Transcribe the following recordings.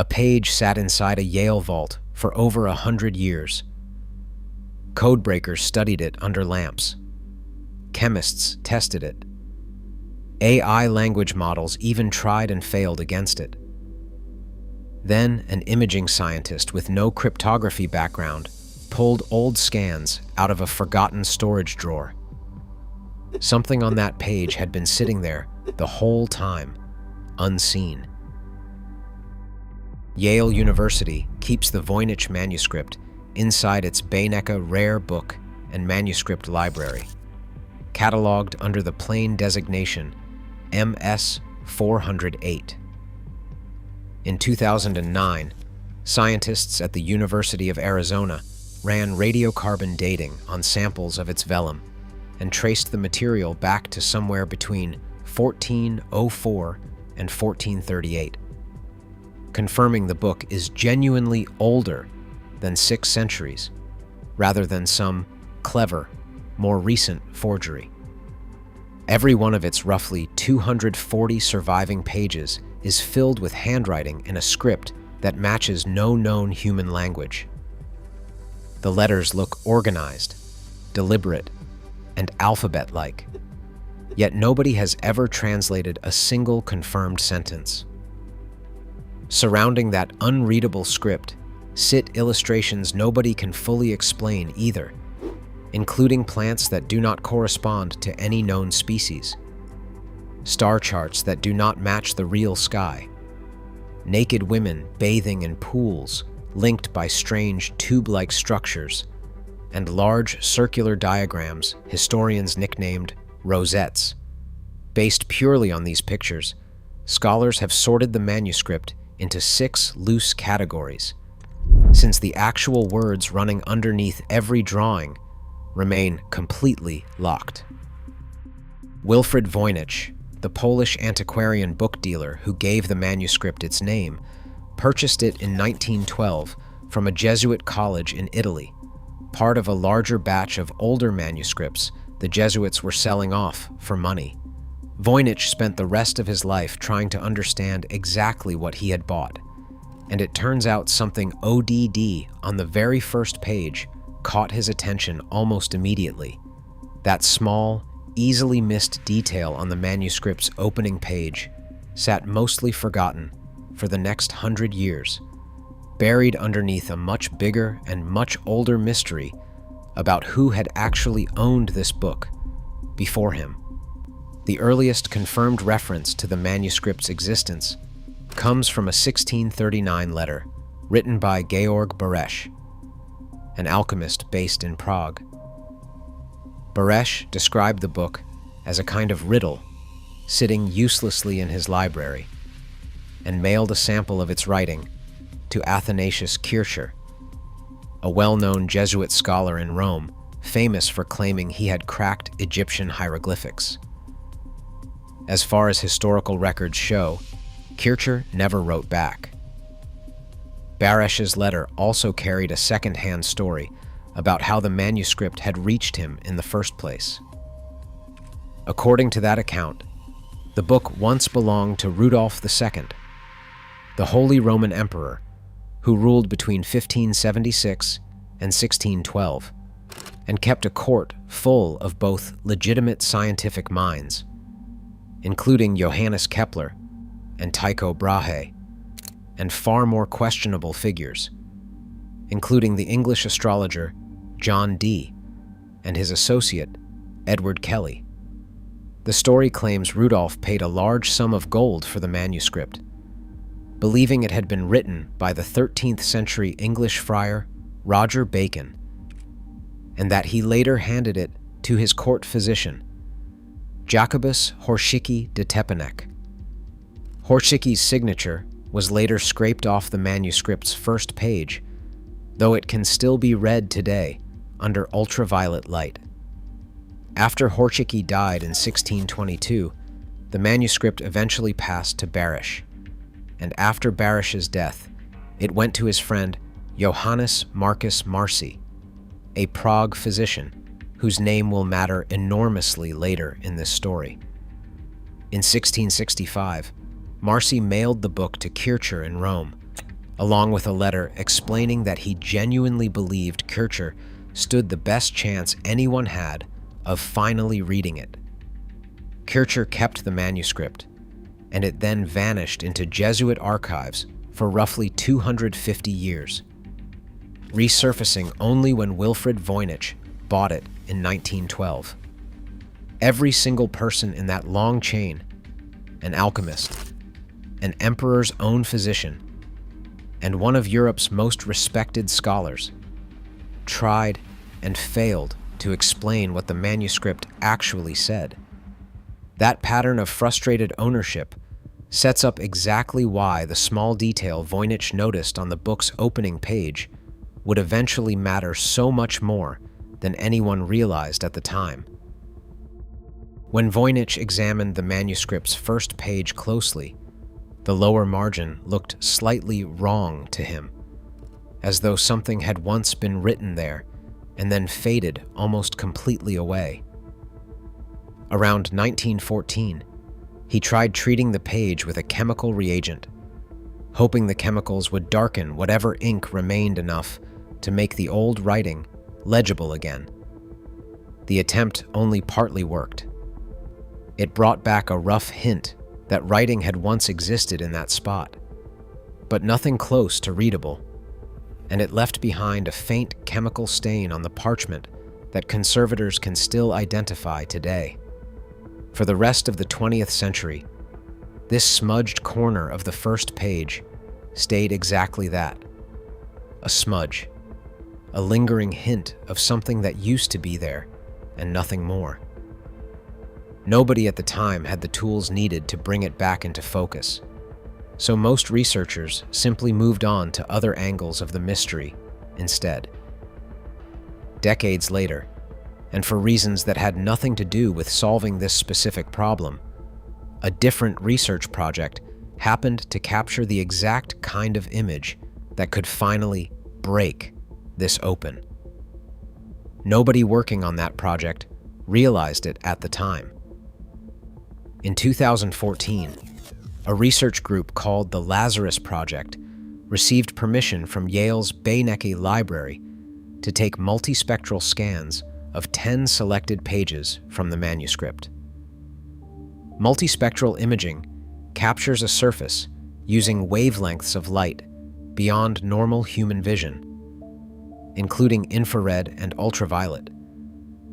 A page sat inside a Yale vault for over 100 years. Codebreakers studied it under lamps. Chemists tested it. AI language models even tried and failed against it. Then, an imaging scientist with no cryptography background pulled old scans out of a forgotten storage drawer. Something on that page had been sitting there the whole time, unseen. Yale University keeps the Voynich Manuscript inside its Botanical Rare Book and Manuscript Library, cataloged under the plain designation MS 408. In 2009, scientists at the University of Arizona ran radiocarbon dating on samples of its vellum and traced the material back to somewhere between 1404 and 1438, confirming the book is genuinely older than 6 centuries, rather than some clever, more recent forgery. Every one of its roughly 240 surviving pages is filled with handwriting in a script that matches no known human language. The letters look organized, deliberate, and alphabet-like, yet nobody has ever translated a single confirmed sentence. Surrounding that unreadable script sit illustrations nobody can fully explain either, including plants that do not correspond to any known species, star charts that do not match the real sky, naked women bathing in pools linked by strange tube-like structures, and large circular diagrams historians nicknamed rosettes. Based purely on these pictures, scholars have sorted the manuscript into 6 loose categories, since the actual words running underneath every drawing remain completely locked. Wilfrid Voynich, the Polish antiquarian book dealer who gave the manuscript its name, purchased it in 1912 from a Jesuit college in Italy, part of a larger batch of older manuscripts the Jesuits were selling off for money. Voynich spent the rest of his life trying to understand exactly what he had bought, and it turns out something ODD on the very first page caught his attention almost immediately. That small, easily missed detail on the manuscript's opening page sat mostly forgotten for the next 100 years, buried underneath a much bigger and much older mystery about who had actually owned this book before him. The earliest confirmed reference to the manuscript's existence comes from a 1639 letter written by Georg Beresch, an alchemist based in Prague. Beresch described the book as a kind of riddle sitting uselessly in his library, and mailed a sample of its writing to Athanasius Kircher, a well-known Jesuit scholar in Rome, famous for claiming he had cracked Egyptian hieroglyphics. As far as historical records show, Kircher never wrote back. Beresch's letter also carried a second-hand story about how the manuscript had reached him in the first place. According to that account, the book once belonged to Rudolph II, the Holy Roman Emperor, who ruled between 1576 and 1612, and kept a court full of both legitimate scientific minds, including Johannes Kepler and Tycho Brahe, and far more questionable figures, including the English astrologer John Dee and his associate Edward Kelly. The story claims Rudolph paid a large sum of gold for the manuscript, believing it had been written by the 13th century English friar Roger Bacon, and that he later handed it to his court physician, Jacobus Horschicki de Tepanek. Horschicki's signature was later scraped off the manuscript's first page, though it can still be read today under ultraviolet light. After Horschicki died in 1622, the manuscript eventually passed to Beresch, and after Beresch's death, it went to his friend Johannes Marcus Marci, a Prague physician whose name will matter enormously later in this story. In 1665, Marci mailed the book to Kircher in Rome, along with a letter explaining that he genuinely believed Kircher stood the best chance anyone had of finally reading it. Kircher kept the manuscript, and it then vanished into Jesuit archives for roughly 250 years, resurfacing only when Wilfrid Voynich bought it in 1912. Every single person in that long chain, an alchemist, an emperor's own physician, and one of Europe's most respected scholars, tried and failed to explain what the manuscript actually said. That pattern of frustrated ownership sets up exactly why the small detail Voynich noticed on the book's opening page would eventually matter so much more than anyone realized at the time. When Voynich examined the manuscript's first page closely, the lower margin looked slightly wrong to him, as though something had once been written there and then faded almost completely away. Around 1914, he tried treating the page with a chemical reagent, hoping the chemicals would darken whatever ink remained enough to make the old writing legible again. The attempt only partly worked. It brought back a rough hint that writing had once existed in that spot, but nothing close to readable, and it left behind a faint chemical stain on the parchment that conservators can still identify today. For the rest of the 20th century, this smudged corner of the first page stayed exactly that, a smudge, a lingering hint of something that used to be there and nothing more. Nobody at the time had the tools needed to bring it back into focus, so most researchers simply moved on to other angles of the mystery instead. Decades later, and for reasons that had nothing to do with solving this specific problem, a different research project happened to capture the exact kind of image that could finally break this open. Nobody working on that project realized it at the time. In 2014, a research group called the Lazarus Project received permission from Yale's Botanical Library to take multispectral scans of 10 selected pages from the manuscript. Multispectral imaging captures a surface using wavelengths of light beyond normal human vision, including infrared and ultraviolet,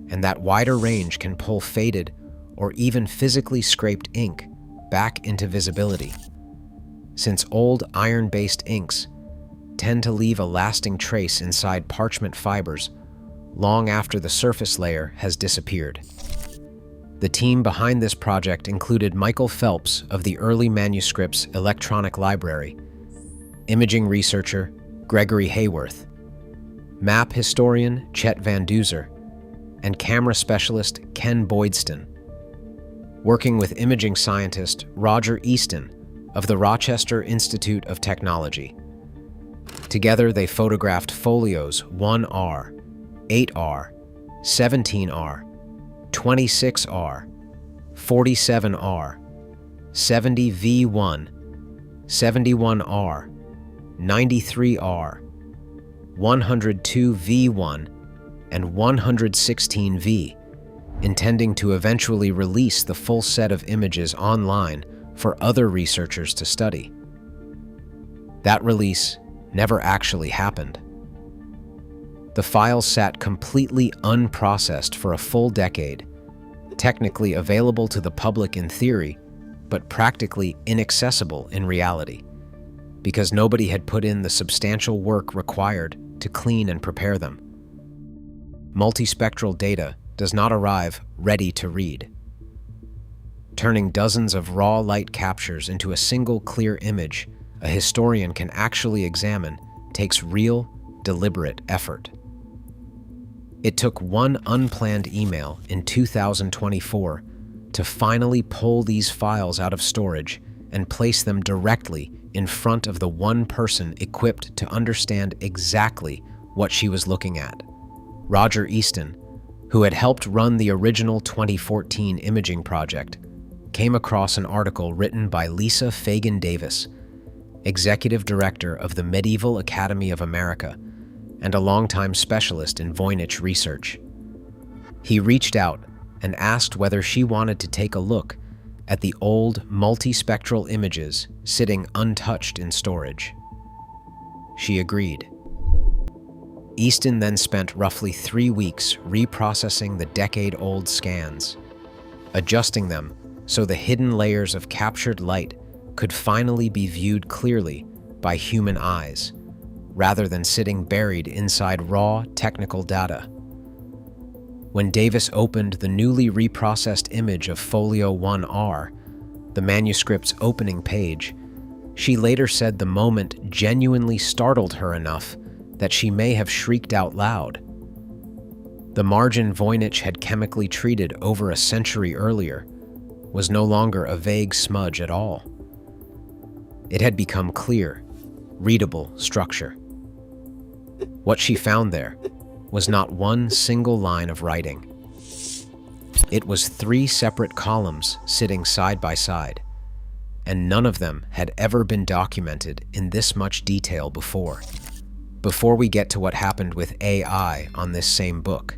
and that wider range can pull faded or even physically scraped ink back into visibility, since old iron-based inks tend to leave a lasting trace inside parchment fibers long after the surface layer has disappeared. The team behind this project included Michael Phelps of the Early Manuscripts Electronic Library, imaging researcher Gregory Hayworth, map historian Chet Van Duzer, and camera specialist Ken Boydston, working with imaging scientist Roger Easton of the Rochester Institute of Technology. Together, they photographed folios 1R, 8R, 17R, 26R, 47R, 70V1, 71R, 93R, 102V1, and 116V, intending to eventually release the full set of images online for other researchers to study. That release never actually happened. The files sat completely unprocessed for a full decade, technically available to the public in theory, but practically inaccessible in reality, because nobody had put in the substantial work required to clean and prepare them. Multispectral data does not arrive ready to read. Turning dozens of raw light captures into a single clear image a historian can actually examine takes real, deliberate effort. It took one unplanned email in 2024 to finally pull these files out of storage and place them directly in front of the one person equipped to understand exactly what she was looking at. Roger Easton, who had helped run the original 2014 imaging project, came across an article written by Lisa Fagan Davis, executive director of the Medieval Academy of America and a longtime specialist in Voynich research. He reached out and asked whether she wanted to take a look at the old multispectral images sitting untouched in storage. She agreed. Easton then spent roughly 3 weeks reprocessing the decade-old scans, adjusting them so the hidden layers of captured light could finally be viewed clearly by human eyes, rather than sitting buried inside raw technical data. When Davis opened the newly reprocessed image of Folio 1R, the manuscript's opening page, she later said the moment genuinely startled her enough that she may have shrieked out loud. The margin Voynich had chemically treated over a century earlier was no longer a vague smudge at all. It had become clear, readable structure. What she found there was not one single line of writing. It was 3 separate columns sitting side by side, and none of them had ever been documented in this much detail before. Before we get to what happened with AI on this same book,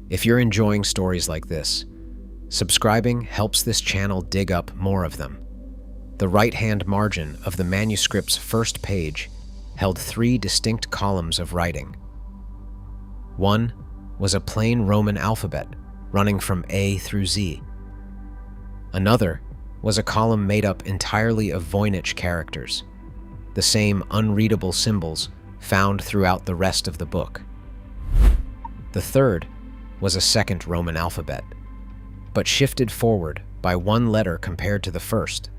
if you're enjoying stories like this, subscribing helps this channel dig up more of them. The right-hand margin of the manuscript's first page held 3 distinct columns of writing. One was a plain Roman alphabet running from A through Z. Another was a column made up entirely of Voynich characters, the same unreadable symbols found throughout the rest of the book. The third was a second Roman alphabet, but shifted forward by 1 letter compared to the first,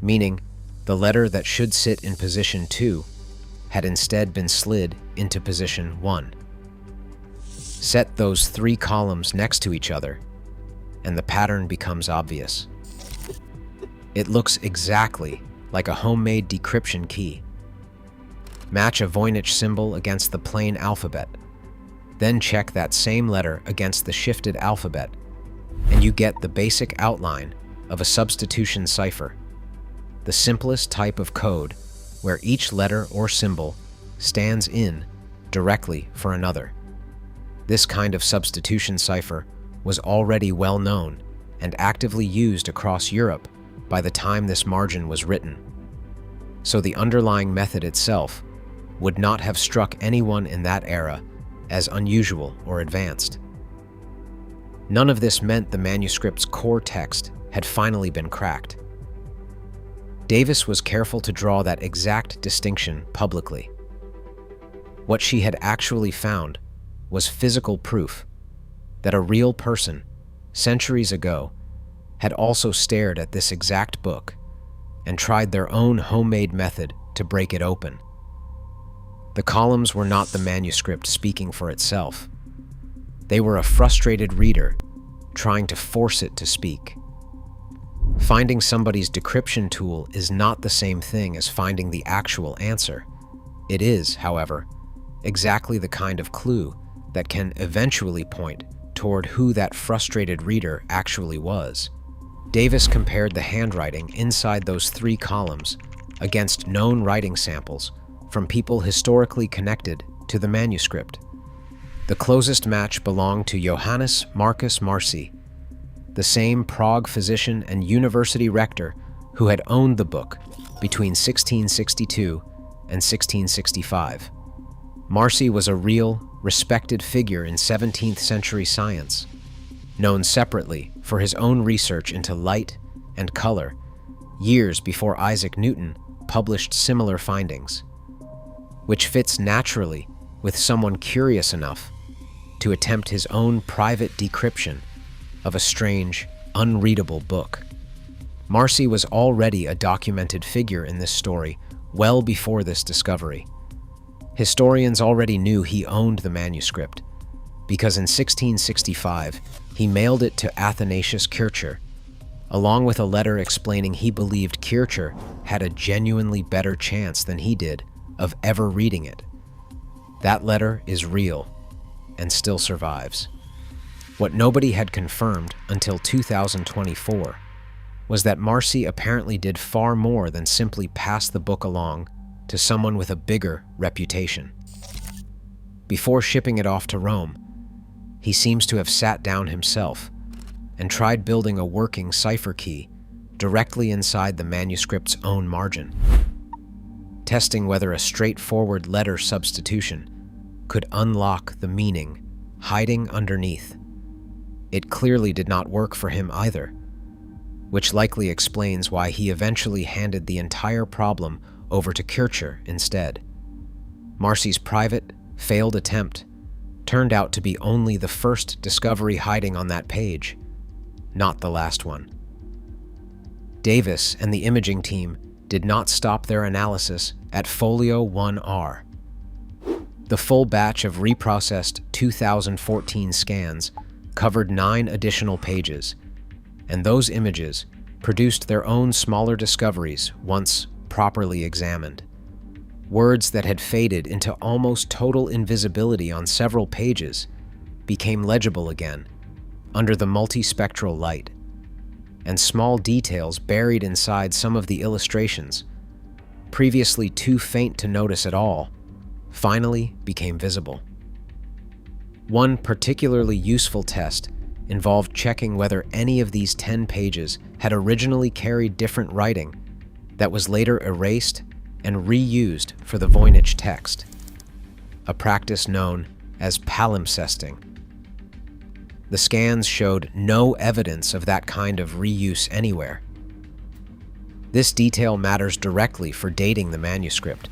meaning the letter that should sit in position 2 had instead been slid into position 1. Set those 3 columns next to each other, and the pattern becomes obvious. It looks exactly like a homemade decryption key. Match a Voynich symbol against the plain alphabet, then check that same letter against the shifted alphabet, and you get the basic outline of a substitution cipher, the simplest type of code where each letter or symbol stands in directly for another. This kind of substitution cipher was already well known and actively used across Europe by the time this margin was written, so the underlying method itself would not have struck anyone in that era as unusual or advanced. None of this meant the manuscript's core text had finally been cracked. Davis was careful to draw that exact distinction publicly. What she had actually found was physical proof that a real person, centuries ago, had also stared at this exact book and tried their own homemade method to break it open. The columns were not the manuscript speaking for itself. They were a frustrated reader trying to force it to speak. Finding somebody's decryption tool is not the same thing as finding the actual answer. It is, however, exactly the kind of clue that can eventually point toward who that frustrated reader actually was. Davis compared the handwriting inside those 3 columns against known writing samples from people historically connected to the manuscript. The closest match belonged to Johannes Marcus Marci, the same Prague physician and university rector who had owned the book between 1662 and 1665. Marci was a real, respected figure in 17th century science, known separately for his own research into light and color, years before Isaac Newton published similar findings, which fits naturally with someone curious enough to attempt his own private decryption of a strange, unreadable book. Marci was already a documented figure in this story well before this discovery. Historians already knew he owned the manuscript, because in 1665 he mailed it to Athanasius Kircher, along with a letter explaining he believed Kircher had a genuinely better chance than he did of ever reading it. That letter is real and still survives. What nobody had confirmed until 2024 was that Marcy apparently did far more than simply pass the book along to someone with a bigger reputation. Before shipping it off to Rome, he seems to have sat down himself and tried building a working cipher key directly inside the manuscript's own margin, testing whether a straightforward letter substitution could unlock the meaning hiding underneath. It clearly did not work for him either, which likely explains why he eventually handed the entire problem over to Kircher instead. Marcy's private, failed attempt turned out to be only the first discovery hiding on that page, not the last one. Davis and the imaging team did not stop their analysis at Folio 1R. The full batch of reprocessed 2014 scans covered 9 additional pages, and those images produced their own smaller discoveries once properly examined. Words that had faded into almost total invisibility on several pages became legible again under the multispectral light, and small details buried inside some of the illustrations, previously too faint to notice at all, finally became visible. One particularly useful test involved checking whether any of these 10 pages had originally carried different writing that was later erased and reused for the Voynich text, a practice known as palimpsesting. The scans showed no evidence of that kind of reuse anywhere. This detail matters directly for dating the manuscript,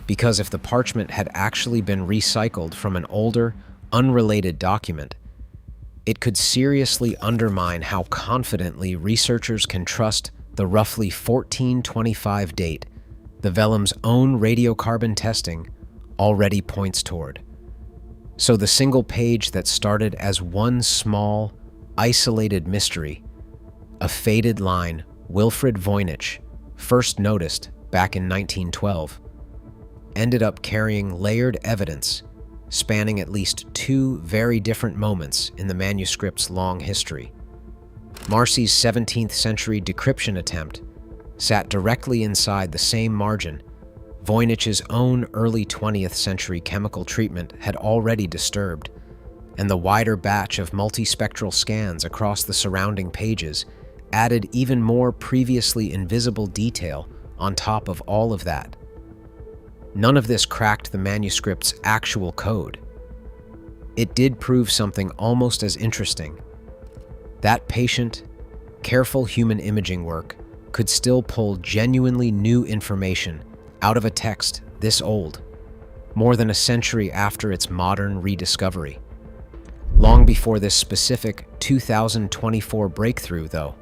because if the parchment had actually been recycled from an older, unrelated document, it could seriously undermine how confidently researchers can trust the roughly 1425 date the vellum's own radiocarbon testing already points toward. So the single page that started as one small, isolated mystery, a faded line Wilfrid Voynich first noticed back in 1912, ended up carrying layered evidence spanning at least 2 very different moments in the manuscript's long history. Marcy's 17th century decryption attempt sat directly inside the same margin Voynich's own early 20th century chemical treatment had already disturbed, and the wider batch of multispectral scans across the surrounding pages added even more previously invisible detail on top of all of that. None of this cracked the manuscript's actual code. It did prove something almost as interesting. That patient, careful human imaging work could still pull genuinely new information out of a text this old, more than a century after its modern rediscovery. Long before this specific 2024 breakthrough, though,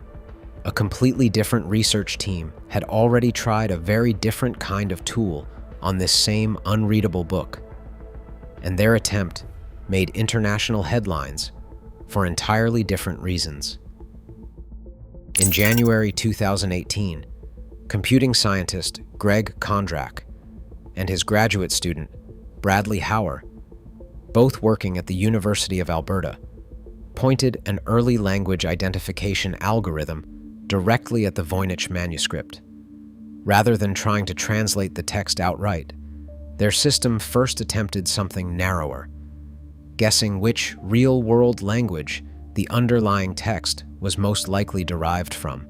a completely different research team had already tried a very different kind of tool on this same unreadable book, and their attempt made international headlines for entirely different reasons. In January 2018, computing scientist Greg Kondrak and his graduate student Bradley Hauer, both working at the University of Alberta, pointed an early language identification algorithm directly at the Voynich manuscript. Rather than trying to translate the text outright, their system first attempted something narrower, guessing which real-world language the underlying text was most likely derived from.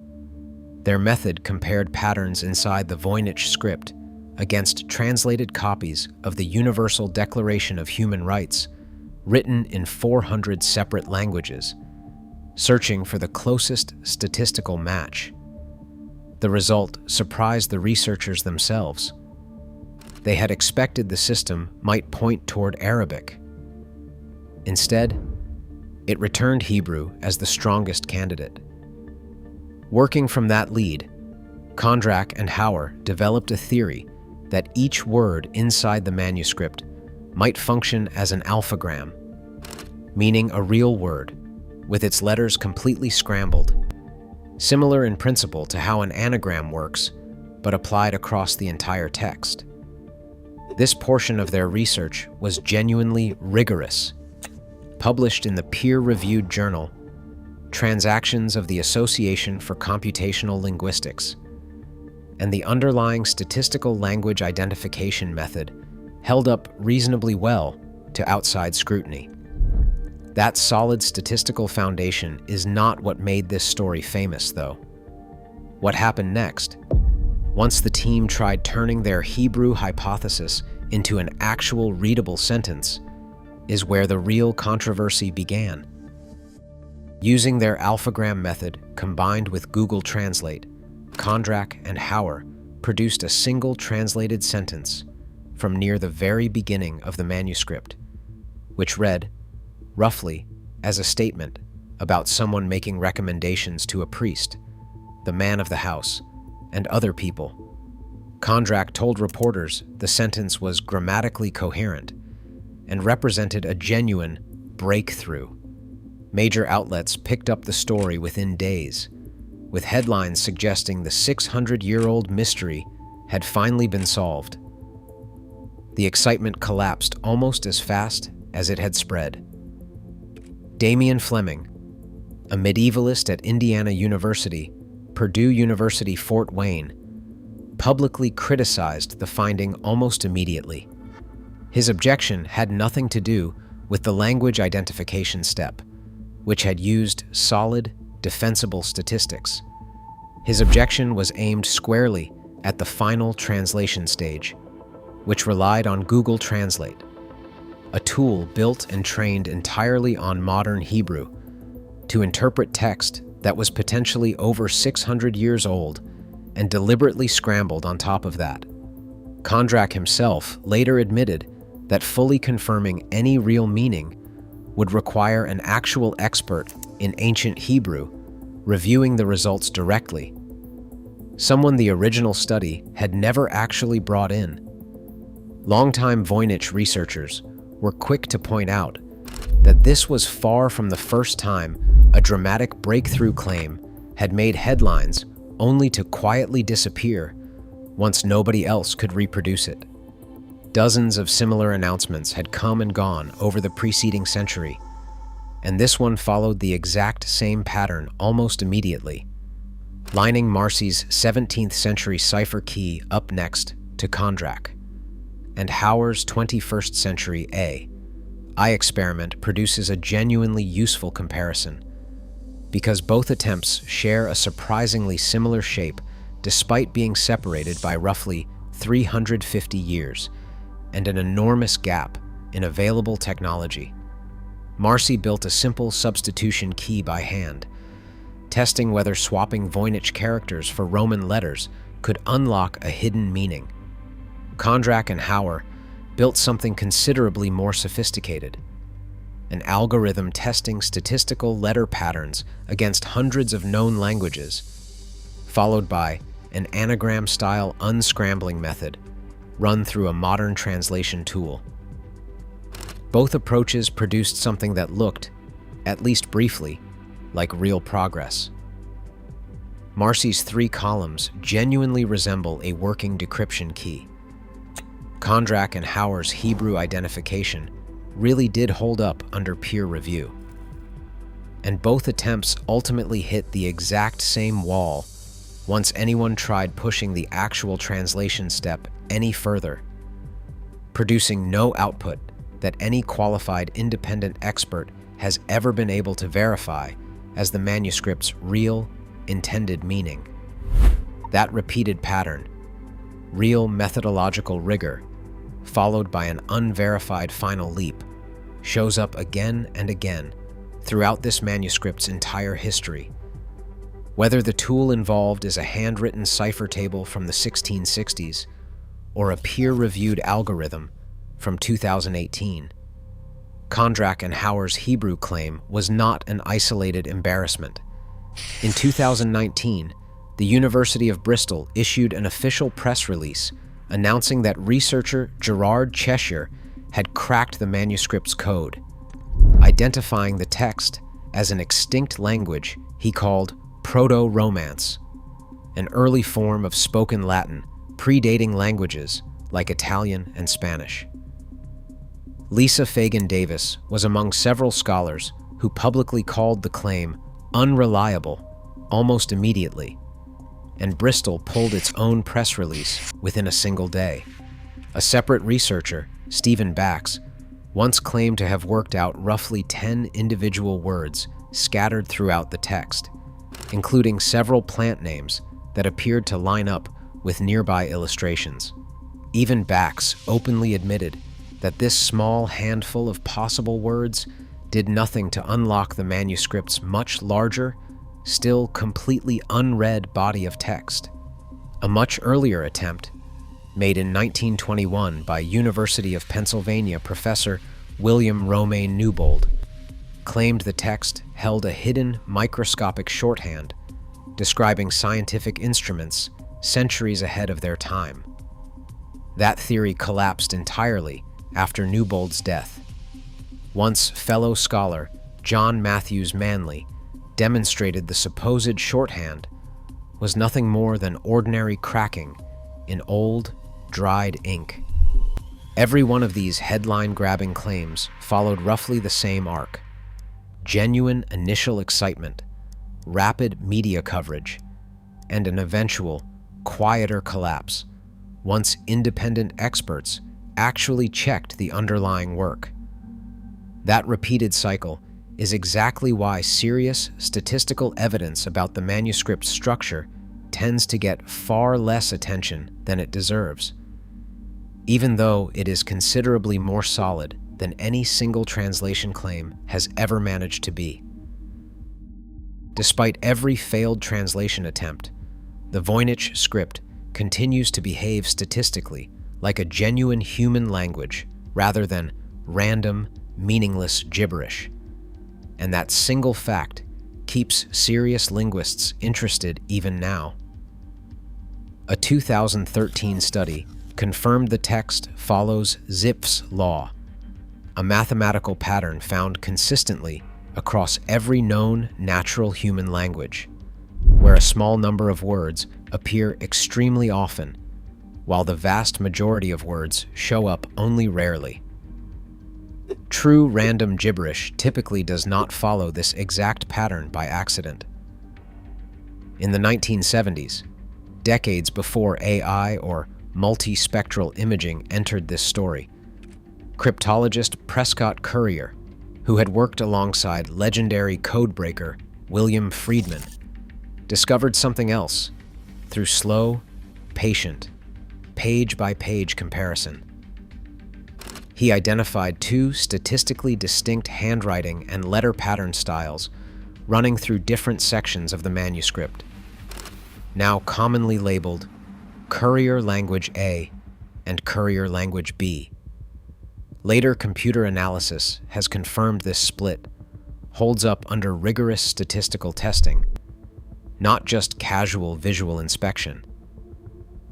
Their method compared patterns inside the Voynich script against translated copies of the Universal Declaration of Human Rights, written in 400 separate languages, searching for the closest statistical match. The result surprised the researchers themselves. They had expected the system might point toward Arabic. Instead, it returned Hebrew as the strongest candidate. Working from that lead, Kondrak and Hauer developed a theory that each word inside the manuscript might function as an alphagram, meaning a real word, with its letters completely scrambled, similar in principle to how an anagram works, but applied across the entire text. This portion of their research was genuinely rigorous, published in the peer-reviewed journal Transactions of the Association for Computational Linguistics, and the underlying statistical language identification method held up reasonably well to outside scrutiny. That solid statistical foundation is not what made this story famous, though. What happened next? Once the team tried turning their Hebrew hypothesis into an actual readable sentence, is where the real controversy began. Using their alphagram method combined with Google Translate, Kondrak and Hauer produced a single translated sentence from near the very beginning of the manuscript, which read, roughly, as a statement about someone making recommendations to a priest, the man of the house, and other people. Kondrak told reporters the sentence was grammatically coherent and represented a genuine breakthrough. Major outlets picked up the story within days, with headlines suggesting the 600-year-old mystery had finally been solved. The excitement collapsed almost as fast as it had spread. Damian Fleming, a medievalist at Indiana University, Purdue University, Fort Wayne, publicly criticized the finding almost immediately. His objection had nothing to do with the language identification step, which had used solid, defensible statistics. His objection was aimed squarely at the final translation stage, which relied on Google Translate, a tool built and trained entirely on modern Hebrew to interpret text that was potentially over 600 years old and deliberately scrambled on top of that. Kondrak himself later admitted that fully confirming any real meaning would require an actual expert in ancient Hebrew reviewing the results directly, someone the original study had never actually brought in. Longtime Voynich researchers were quick to point out that this was far from the first time a dramatic breakthrough claim had made headlines only to quietly disappear once nobody else could reproduce it. Dozens of similar announcements had come and gone over the preceding century, and this one followed the exact same pattern almost immediately, lining Marcy's 17th century cipher key up next to Kondrak, and Hauer's 21st century I experiment produces a genuinely useful comparison, because both attempts share a surprisingly similar shape despite being separated by roughly 350 years and an enormous gap in available technology. Marcy built a simple substitution key by hand, testing whether swapping Voynich characters for Roman letters could unlock a hidden meaning. Kondrak and Hauer built something considerably more sophisticated, an algorithm testing statistical letter patterns against hundreds of known languages, followed by an anagram-style unscrambling method run through a modern translation tool. Both approaches produced something that looked, at least briefly, like real progress. Marcy's 3 columns genuinely resemble a working decryption key. Kondrak and Hauer's Hebrew identification really did hold up under peer review. And both attempts ultimately hit the exact same wall once anyone tried pushing the actual translation step any further, producing no output that any qualified independent expert has ever been able to verify as the manuscript's real, intended meaning. That repeated pattern, real methodological rigor, followed by an unverified final leap, shows up again and again throughout this manuscript's entire history. Whether the tool involved is a handwritten cipher table from the 1660s or a peer-reviewed algorithm from 2018, Kondrak and Hauer's Hebrew claim was not an isolated embarrassment. In 2019, the University of Bristol issued an official press release announcing that researcher Gerard Cheshire had cracked the manuscript's code, identifying the text as an extinct language he called Proto-Romance, an early form of spoken Latin predating languages like Italian and Spanish. Lisa Fagan Davis was among several scholars who publicly called the claim unreliable almost immediately, and Bristol pulled its own press release within a single day. A separate researcher, Stephen Bax, once claimed to have worked out roughly 10 individual words scattered throughout the text, including several plant names that appeared to line up with nearby illustrations. Even Bax openly admitted that this small handful of possible words did nothing to unlock the manuscript's much larger, still completely unread body of text. A much earlier attempt, made in 1921 by University of Pennsylvania professor William Romaine Newbold, claimed the text held a hidden microscopic shorthand describing scientific instruments centuries ahead of their time. That theory collapsed entirely after Newbold's death. Once fellow scholar John Matthews Manley demonstrated the supposed shorthand was nothing more than ordinary cracking in old, dried ink. Every one of these headline-grabbing claims followed roughly the same arc: genuine initial excitement, rapid media coverage, and an eventual, quieter collapse once independent experts actually checked the underlying work. That repeated cycle is exactly why serious statistical evidence about the manuscript's structure tends to get far less attention than it deserves, even though it is considerably more solid than any single translation claim has ever managed to be. Despite every failed translation attempt, the Voynich script continues to behave statistically like a genuine human language rather than random, meaningless gibberish. And that single fact keeps serious linguists interested even now. A 2013 study confirmed the text follows Zipf's law, a mathematical pattern found consistently across every known natural human language, where a small number of words appear extremely often, while the vast majority of words show up only rarely. True random gibberish typically does not follow this exact pattern by accident. In the 1970s, decades before AI or multispectral imaging entered this story, cryptologist Prescott Currier, who had worked alongside legendary codebreaker William Friedman, discovered something else through slow, patient, page-by-page comparison. He identified two statistically distinct handwriting and letter pattern styles running through different sections of the manuscript, now commonly labeled Courier Language A and Courier Language B. Later computer analysis has confirmed this split holds up under rigorous statistical testing, not just casual visual inspection.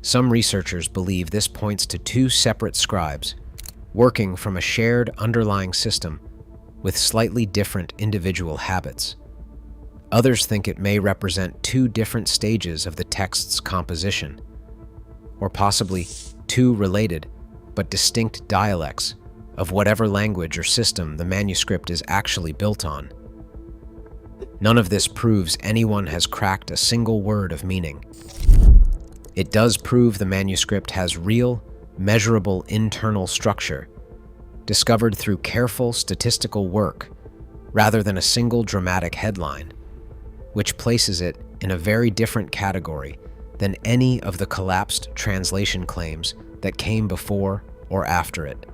Some researchers believe this points to two separate scribes working from a shared underlying system with slightly different individual habits. Others think it may represent two different stages of the text's composition, or possibly two related but distinct dialects of whatever language or system the manuscript is actually built on. None of this proves anyone has cracked a single word of meaning. It does prove the manuscript has real, measurable internal structure, discovered through careful statistical work rather than a single dramatic headline, which places it in a very different category than any of the collapsed translation claims that came before or after it.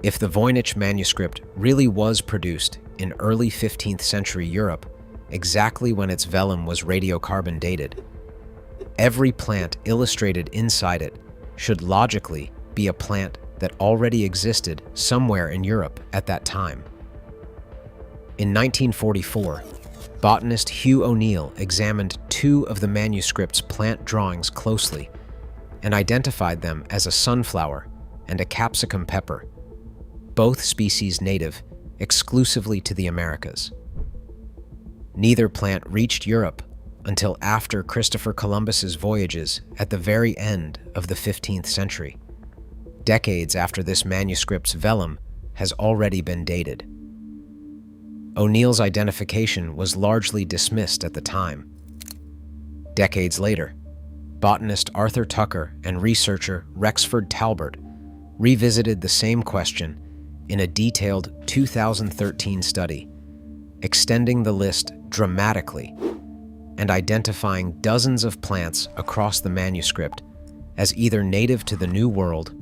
If the Voynich manuscript really was produced in early 15th century Europe, exactly when its vellum was radiocarbon dated, every plant illustrated inside it should logically be a plant that already existed somewhere in Europe at that time. In 1944, botanist Hugh O'Neill examined two of the manuscript's plant drawings closely and identified them as a sunflower and a capsicum pepper, both species native exclusively to the Americas. Neither plant reached Europe until after Christopher Columbus's voyages at the very end of the 15th century, decades after this manuscript's vellum has already been dated. O'Neill's identification was largely dismissed at the time. Decades later, botanist Arthur Tucker and researcher Rexford Talbert revisited the same question in a detailed 2013 study, extending the list dramatically and identifying dozens of plants across the manuscript as either native to the New World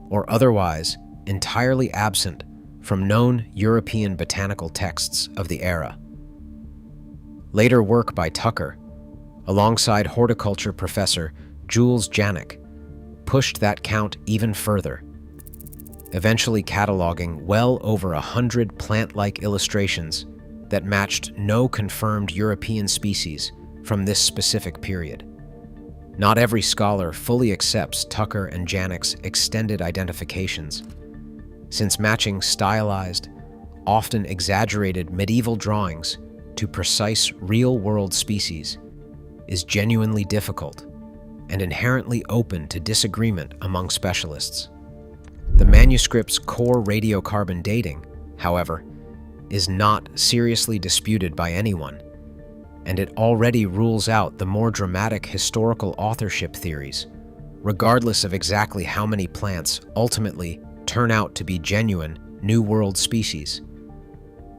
or otherwise entirely absent from known European botanical texts of the era. Later work by Tucker, alongside horticulture professor Jules Janik, pushed that count even further, eventually cataloging well over 100 plant-like illustrations that matched no confirmed European species from this specific period. Not every scholar fully accepts Tucker and Janik's extended identifications, since matching stylized, often exaggerated medieval drawings to precise real-world species is genuinely difficult and inherently open to disagreement among specialists. The manuscript's core radiocarbon dating, however, is not seriously disputed by anyone, and it already rules out the more dramatic historical authorship theories, regardless of exactly how many plants ultimately turn out to be genuine New World species.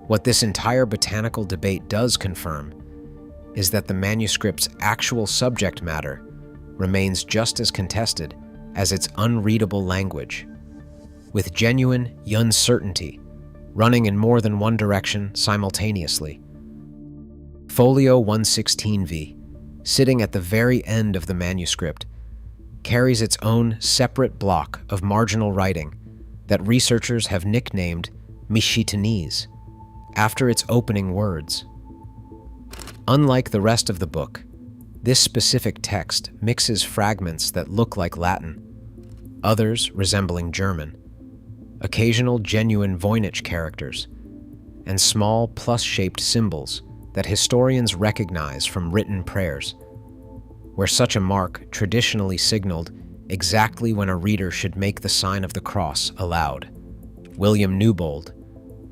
What this entire botanical debate does confirm is that the manuscript's actual subject matter remains just as contested as its unreadable language, with genuine uncertainty running in more than one direction simultaneously. Folio 116V, sitting at the very end of the manuscript, carries its own separate block of marginal writing that researchers have nicknamed Mishitanese, after its opening words. Unlike the rest of the book, this specific text mixes fragments that look like Latin, others resembling German, occasional genuine Voynich characters, and small plus-shaped symbols that historians recognize from written prayers, where such a mark traditionally signaled exactly when a reader should make the sign of the cross aloud. William Newbold,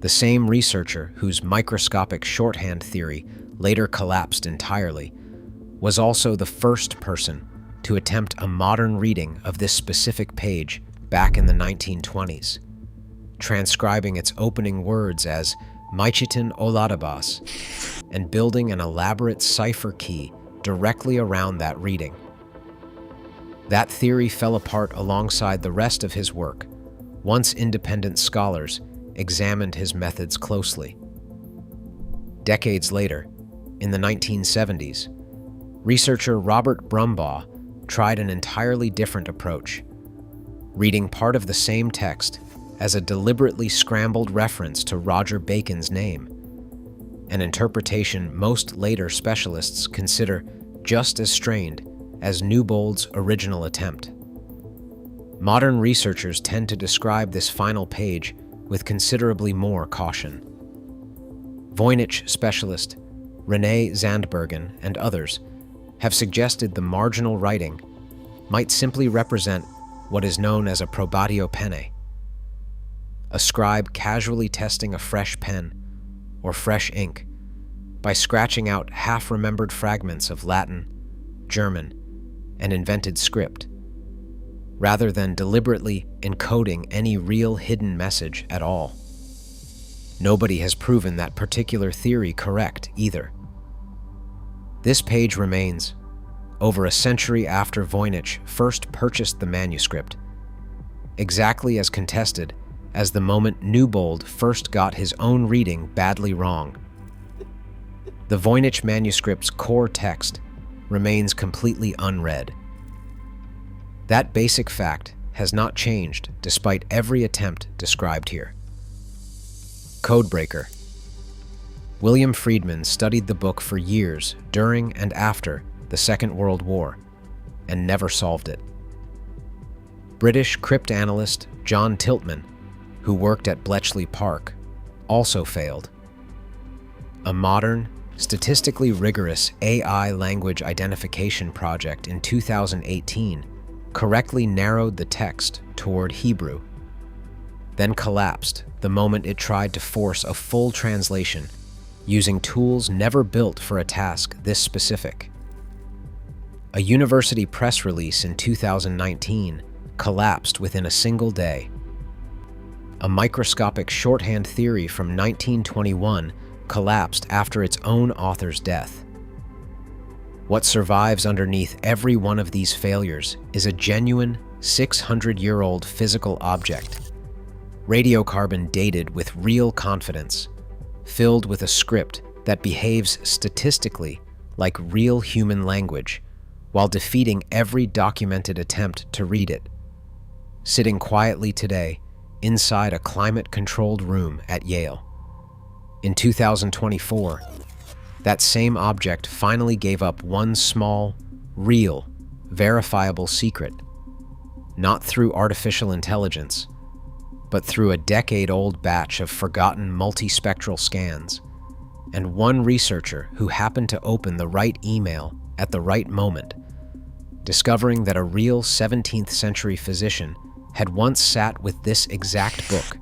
the same researcher whose microscopic shorthand theory later collapsed entirely, was also the first person to attempt a modern reading of this specific page back in the 1920s, transcribing its opening words as Maichitin Oladabas and building an elaborate cipher key directly around that reading. That theory fell apart alongside the rest of his work once independent scholars examined his methods closely. Decades later, in the 1970s, researcher Robert Brumbaugh tried an entirely different approach, reading part of the same text as a deliberately scrambled reference to Roger Bacon's name, an interpretation most later specialists consider just as strained as Newbold's original attempt. Modern researchers tend to describe this final page with considerably more caution. Voynich specialist René Zandbergen and others have suggested the marginal writing might simply represent what is known as a probatio penne, a scribe casually testing a fresh pen or fresh ink by scratching out half-remembered fragments of Latin, German, and invented script, rather than deliberately encoding any real hidden message at all. Nobody has proven that particular theory correct either. This page remains, over a century after Voynich first purchased the manuscript, exactly as contested as the moment Newbold first got his own reading badly wrong. The Voynich manuscript's core text remains completely unread. That basic fact has not changed despite every attempt described here. Codebreaker. William Friedman studied the book for years during and after the Second World War and never solved it. British cryptanalyst John Tiltman, who worked at Bletchley Park, also failed. A modern, statistically rigorous AI language identification project in 2018 correctly narrowed the text toward Hebrew, then collapsed the moment it tried to force a full translation using tools never built for a task this specific. A university press release in 2019 collapsed within a single day. A microscopic shorthand theory from 1921 collapsed after its own author's death. What survives underneath every one of these failures is a genuine 600-year-old physical object, radiocarbon dated with real confidence, filled with a script that behaves statistically like real human language, while defeating every documented attempt to read it. Sitting quietly today inside a climate-controlled room at Yale. In 2024, that same object finally gave up one small, real, verifiable secret, not through artificial intelligence, but through a decade-old batch of forgotten multispectral scans, and one researcher who happened to open the right email at the right moment, discovering that a real 17th century physician had once sat with this exact book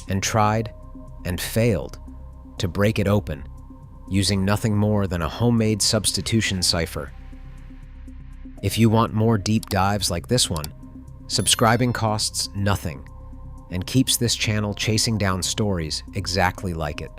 and tried and failed to break it open using nothing more than a homemade substitution cipher. If you want more deep dives like this one, subscribing costs nothing and keeps this channel chasing down stories exactly like it.